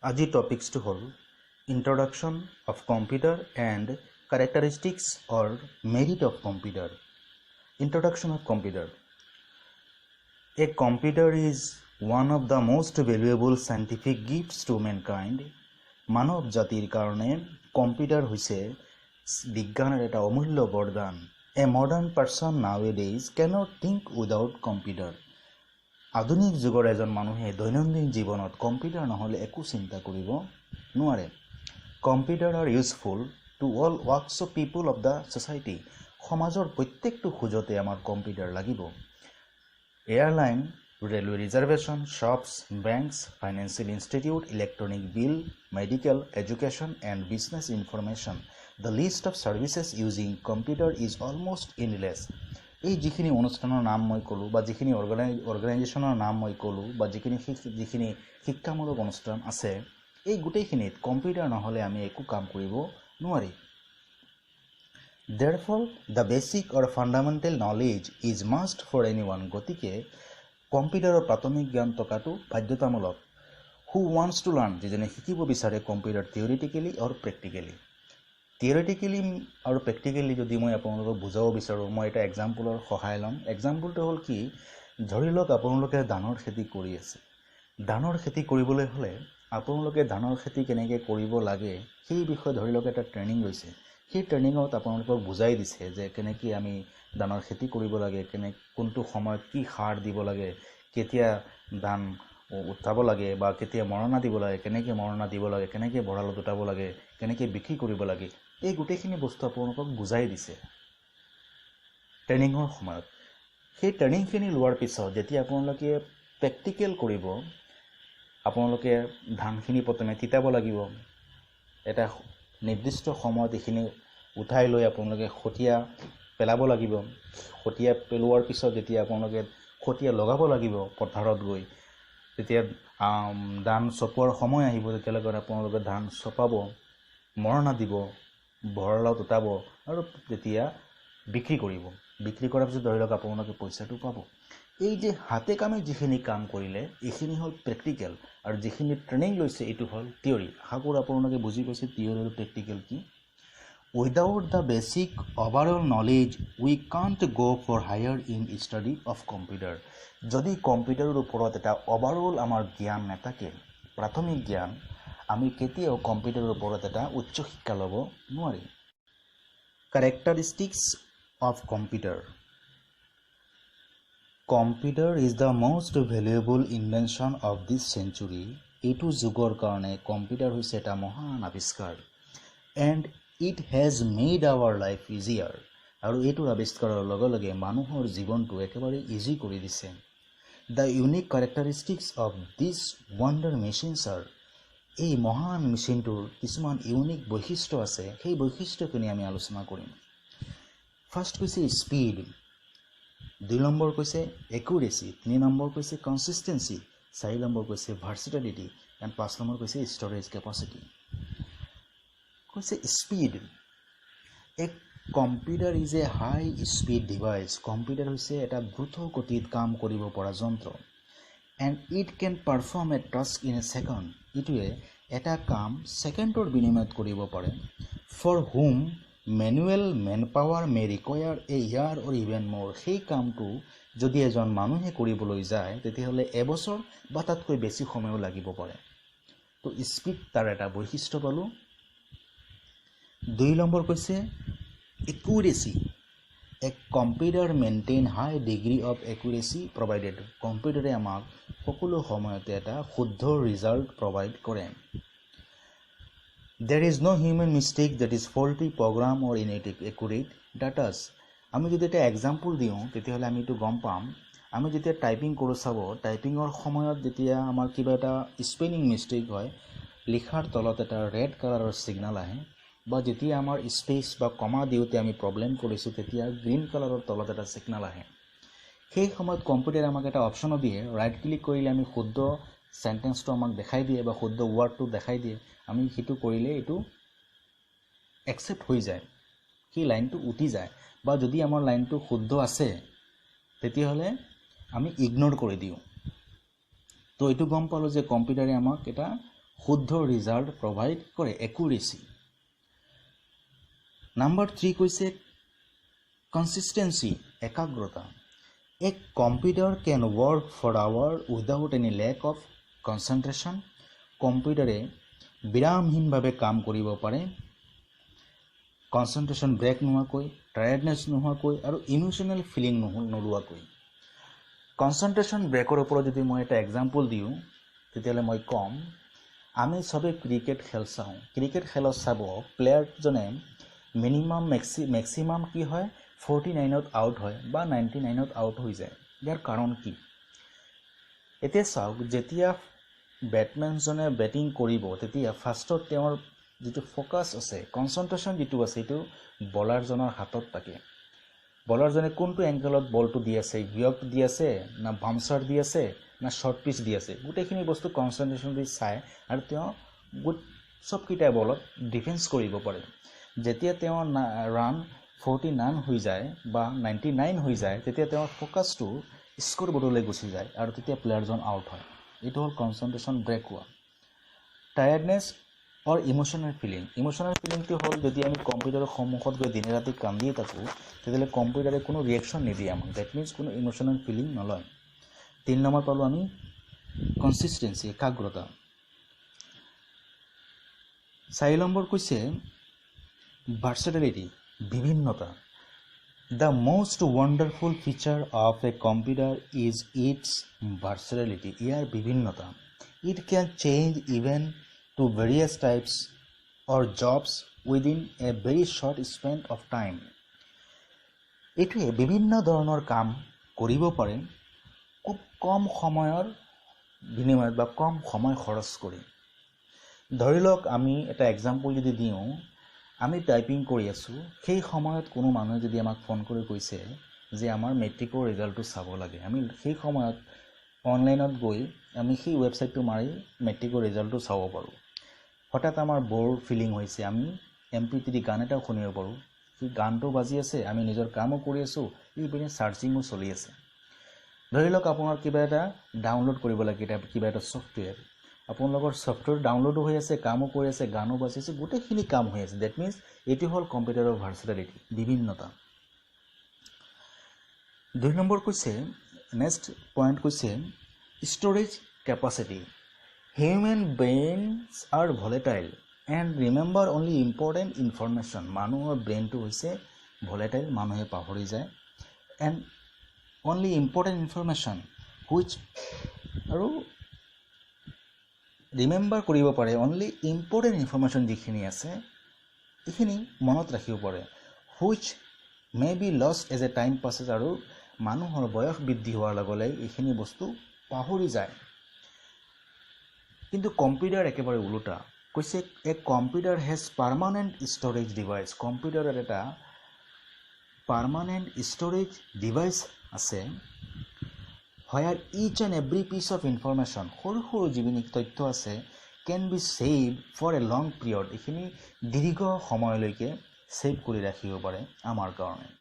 আজি টপিকসটো হল introduction of computer and characteristics or merit of computer. Introduction of computer. A computer is one of the most valuable scientific gifts to mankind. মানৱ জাতিৰ কাৰণে computer হৈছে বিজ্ঞানৰ এটা অমূল্য বৰদান. A modern person nowadays cannot think without computer. আধুনিক যুগৰ এজন মানুহে দৈনন্দিন জীৱনত কম্পিউটাৰ নহলে একো চিন্তা কৰিব নোৱাৰে. Computers are useful to all walks of people of the society. সমাজৰ প্ৰত্যেকটো খুজতে আমাৰ কম্পিউটাৰ লাগিব. Airline, railway reservation, shops, banks, financial institute, electronic bill, medical, education and business information. The list of services using computer is almost endless. এই যিখিনি অনুষ্ঠানৰ নাম মই কলো বা যিখিনি অৰ্গানাইজেশ্যনৰ নাম মই কলো বা যিখিনি শিক্ষামূলক অনুষ্ঠান আছে এই গোটেইখিনিত কম্পিউটাৰ নহলে আমি একো কাম কৰিব নোৱাৰি. Therefore, the basic or fundamental knowledge is must for anyone. গতিকে কম্পিউটাৰৰ প্ৰাথমিক জ্ঞান থকাটো বাধ্যতামূলক. Who wants to learn? যিজনে শিকিব বিচাৰে computer theoretically or practically. Theoretically আৰু practically যদি মই আপোনালোকক বুজাব বিচাৰো মই এটা এক্সাম্পলৰ সহায় লম. এক্সাম্পলটো হ'ল কি ধৰি লওক আপোনালোকে ধানৰ খেতি কৰি আছে. ধানৰ খেতি কৰিবলৈ হলে আপোনালোকে ধানৰ খেতি কেনেকৈ কৰিব লাগে সেই বিষয়ে ধৰি লওক এটা ট্ৰেইনিং লৈছে. সেই ট্ৰেইনিঙত আপোনালোকক বুজাই দিছে যে কেনেকৈ আমি ধানৰ খেতি কৰিব লাগে, কোনটো সময়ত কি সাৰ দিব লাগে, কেতিয়া ধান উঠাব লাগে বা কেতিয়া মৰণা দিব লাগে, কেনেকৈ মৰণা দিব লাগে, কেনেকৈ ভঁৰালত উঠাব লাগে, কেনেকৈ বিক্ৰী কৰিব লাগে, এই গোটেইখিনি বস্তু আপোনালোকক বুজাই দিছে ট্ৰেইনিঙৰ সময়ত. সেই ট্ৰেইনিংখিনি লোৱাৰ পিছত যেতিয়া আপোনালোকে প্ৰেক্টিকেল কৰিব আপোনালোকে ধানখিনি প্ৰথমে তিতাব লাগিব. এটা নিৰ্দিষ্ট সময়ত এইখিনি উঠাই লৈ আপোনালোকে খটিয়া পেলাব লাগিব. খটিয়া পেলোৱাৰ পিছত যেতিয়া আপোনালোকে খটিয়া লগাব লাগিব পথাৰত গৈ তেতিয়া ধান চপোৱাৰ সময় আহিব তেতিয়ালৈকে আপোনালোকে ধান চপাব, মৰণা দিব, ভঁৰালত উঠাব আৰু তেতিয়া বিক্ৰী কৰিব. বিক্ৰী কৰাৰ পিছত ধৰি লওক আপোনালোকে পইচাটো পাব. এই যে হাতে কামে যিখিনি কাম কৰিলে এইখিনি হ'ল প্ৰেক্টিকেল আৰু যিখিনি ট্ৰেইনিং লৈছে এইটো হ'ল থিয়ৰী. আশা কৰোঁ আপোনালোকে বুজি পাইছে থিয়ৰী আৰু প্ৰেক্টিকেল কি. Without the basic overall knowledge, we can't go for higher in study of computer. যদি কম্পিউটাৰৰ ওপৰত এটা overall আমাৰ জ্ঞান নাথাকে, প্ৰাথমিক জ্ঞান, আমি কেতিয়াও কম্পিউটাৰৰ ওপৰত এটা উচ্চ শিক্ষা ল'ব নোৱাৰিম. Characteristics of computer. Computer is the most valuable invention of this century. এইটো যুগৰ কাৰণে কম্পিউটাৰ হৈছে এটা মহান আৱিষ্কাৰ. And it has made our life easier. আৰু এইটোৰ আৱিষ্কাৰৰ লগে লগে মানুহৰ জীৱনটো একেবাৰে ইজি কৰি দিছে. The unique characteristics of this wonder machines are. এই মহান মেচিনটোৰ কিছুমান ইউনিক বৈশিষ্ট্য আছে. সেই বৈশিষ্ট্যখিনি আমি আলোচনা কৰিম. ফাৰ্ষ্ট কৈছে স্পীড, 2 নম্বৰ কৈছে একুৰেচি, 3 নম্বৰ কৈছে কনসিস্টেন্সি, 4 নম্বৰ কৈছে ভাৰ্চিটিলিটি এণ্ড 5 নম্বৰ কৈছে ষ্টৰেজ কেপাচিটি. কৈছে speed. A computer is a high speed device. Computer হৈছে এটা দ্ৰুত গতিত কাম কৰিব পৰা যন্ত্ৰ. And it can perform a task in a second. ইটোৱে এটা কাম ছেকেণ্ডৰ বিনিময়ত কৰিব পাৰে. For whom manual man power may require a year or even more. সেই কামটো যদি এজন মানুহে কৰিবলৈ যায় তেতিয়াহ'লে এবছৰ বা তাতকৈ বেছি সময়ো লাগিব পাৰে. তো স্পীড তাৰ এটা বৈশিষ্ট্য পালোঁ. 2 নম্বৰ কৈছে accuracy. A computer maintain high degree of accuracy provided. কম্পিউটাৰে আমাক সকলো সময়তে এটা শুদ্ধ ৰিজাল্ট প্ৰভাইড কৰে. There is no human mistake that is faulty program or inaccurate data. আমি যদি এটা এক্সাম্পল দিওঁ তেতিয়াহ'লে আমি এইটো গম পাম. আমি যেতিয়া টাইপিং কৰোঁ চাব টাইপিঙৰ সময়ত যেতিয়া আমাৰ কিবা এটা স্পেলিং মিষ্টেক হয় লিখাৰ তলত এটা ৰেড কালাৰৰ ছিগনেল আহে বা যেতিয়া আমাৰ স্পেচ বা কমা দিওঁতে আমি প্ৰব্লেম কৰিছোঁ তেতিয়া গ্ৰীণ কালাৰৰ তলত এটা ছিগনেল আহে. সেই সময়ত কম্পিউটাৰে আমাক এটা অপশ্যনো দিয়ে. ৰাইট ক্লিক কৰিলে আমি শুদ্ধ চেণ্টেন্সটো আমাক দেখাই দিয়ে বা শুদ্ধ ৱৰ্ডটো দেখাই দিয়ে. আমি সেইটো কৰিলে এইটো একচেপ্ট হৈ যায়, সেই লাইনটো উঠি যায়. বা যদি আমাৰ লাইনটো শুদ্ধ আছে তেতিয়াহ'লে আমি ইগনোৰ কৰি দিওঁ. তো এইটো গম পালোঁ যে কম্পিউটাৰে আমাক এটা শুদ্ধ ৰিজাল্ট প্ৰভাইড কৰে একুৰেচি নাম্বাৰ 3 কৈছে কনসিস্টেন্সি একাগ্ৰতা A computer can work for hours without any lack of concentration. কম্পিউটাৰে বিৰামহীনভাৱে কাম কৰিব পাৰে কনসেন্ট্ৰেশন ব্ৰেক নোহোৱাকৈ টায়াৰ্ডনেছ নোহোৱাকৈ আৰু ইমোশনাল ফিলিং নোলোৱাকৈ কনসেন্ট্ৰেশন ব্ৰেকৰ ওপৰত যদি মই এটা এক্সাম্পল দিওঁ তেতিয়ালে মই কম আমি সবে ক্ৰিকেট খেল চাওঁ ক্ৰিকেট খেলত চাব প্লেয়াৰজনে মিনিমাম ম্যাক্সিমাম কি হয় 49ত আউট হয় বা 99ত আউট হৈ যায় ইয়াৰ কাৰণ কি এতিয়া চাওক যেতিয়া ব্যাটসম্যানজনে ব্যাটিং কৰিব তেতিয়া ফাৰ্ষ্টত তেওঁৰ যেটো ফোকাস আছে কনসেন্ট্ৰেশন যেটো আছে এটো বলাৰজনৰ হাতত থাকে বলাৰজনে কোনটো এংগলত বলটো দি আছে বিয়ক দি আছে না বাউন্সাৰ দি আছে না শৰ্ট পিচ দি আছে গোটেইখিনি বস্তু কনসেন্ট্ৰেশন দি চাই আৰু তেওঁ সবকিটা বলত ডিফেন্স কৰিব পাৰে যেতিয়া তেওঁ ৰান 49 হৈ যায় বা 99 হৈ যায় তেতিয়া তেওঁৰ ফোকাসটো স্কোৰ বৰ্ডলৈ গুচি যায় আৰু তেতিয়া প্লেয়াৰজন আউট হয় এটো হল কনসেন্ট্ৰেশন ব্ৰেক হোৱা tiredness or emotional feeling to হল যদি আমি কম্পিউটাৰৰ সম্মুখত গৈ দিনে ৰাতি কান্দি থাকো তেতিয়ালে কম্পিউটাৰে কোনো ৰিঅ্যাকশন নিদিয়ে আমাক দ্যাট মিন্স কোনো ইমোশনাল ফিলিং নলয় 3 নম্বৰ পালো আমি কনসিস্টেন্সি একাগ্ৰতা 4 নম্বৰ কৈছে ভাৰ্সেটিলিটি বিভিন্নতা The most wonderful feature of a computer is its versatility. ইয়াৰ বিভিন্নতা It can change even to various types or jobs within a very short span of time. এটোৱে বিভিন্ন ধৰণৰ কাম কৰিব পাৰে খুব কম সময়ৰ বিনিময়ত বা কম সময় খৰচ কৰি ধৰি লওক আমি এটা এক্সাম্পল যদি দিওঁ আমি টাইপিং কৰি আছো সেই সময়ত কোনো মানুহে যদি আমাক ফোন কৰি কৈছে যে আমাৰ মেট্ৰিকৰ ৰিজাল্টটো চাব লাগে আমি সেই সময়ত অনলাইনত গৈ আমি সেই ওয়েবসাইটটো মাৰি মেট্ৰিকৰ ৰিজাল্টটো চাব পাৰো হঠাৎ আমাৰ বৰ ফিলিং হৈছে আমি MP3 গান এটা শুনিব পাৰো সেই গানটো বাজি আছে আমি নিজৰ কামো কৰি আছো এই পিনে সাৰ্চিংও চলি আছে ধৰি লওক আপোনাৰ কিবা এটা ডাউনলোড কৰিব লাগে কিবা এটা সফটওয়্যাৰ আপোনালোকৰ সফটওয়্যাৰ ডাউনলোড হৈ আছে কামো কৰি আছে গানো বাজি আছে গোটেইখিনি কাম হৈ আছে দ্যাট মিন্স এটি হল কম্পিউটাৰৰ ভাৰ্সেটিলিটি বিভিন্নতা 2 নম্বৰ কৈছে নেক্সট পয়েন্ট কৈছে storage capacity human brains are volatile and remember only important information মানুহৰ ব্ৰেইনটো হৈছে volatile মানুহে পাহৰি যায় and only important information which আৰু ৰিমেম্বাৰ কৰিব পাৰে only important information যিখিনি আছে এইখিনি মনত ৰাখিব পাৰে which may be lost as a time passes আৰু মানুহৰ বয়স বৃদ্ধি হোৱাৰ লগে এইখিনি বস্তু পাহৰি যায় কিন্তু কম্পিউটাৰ একেবাৰে উল্টা কৈছে a computer has permanent storage device কম্পিউটাৰৰ এটা permanent storage device আছে where each and every piece of information সৰু জীৱনিক তথ্য আছে can be saved for a long period এইখিনি দীৰ্ঘ সময়লৈকে সেভ কৰি ৰাখিব পাৰে আমাৰ কাৰণে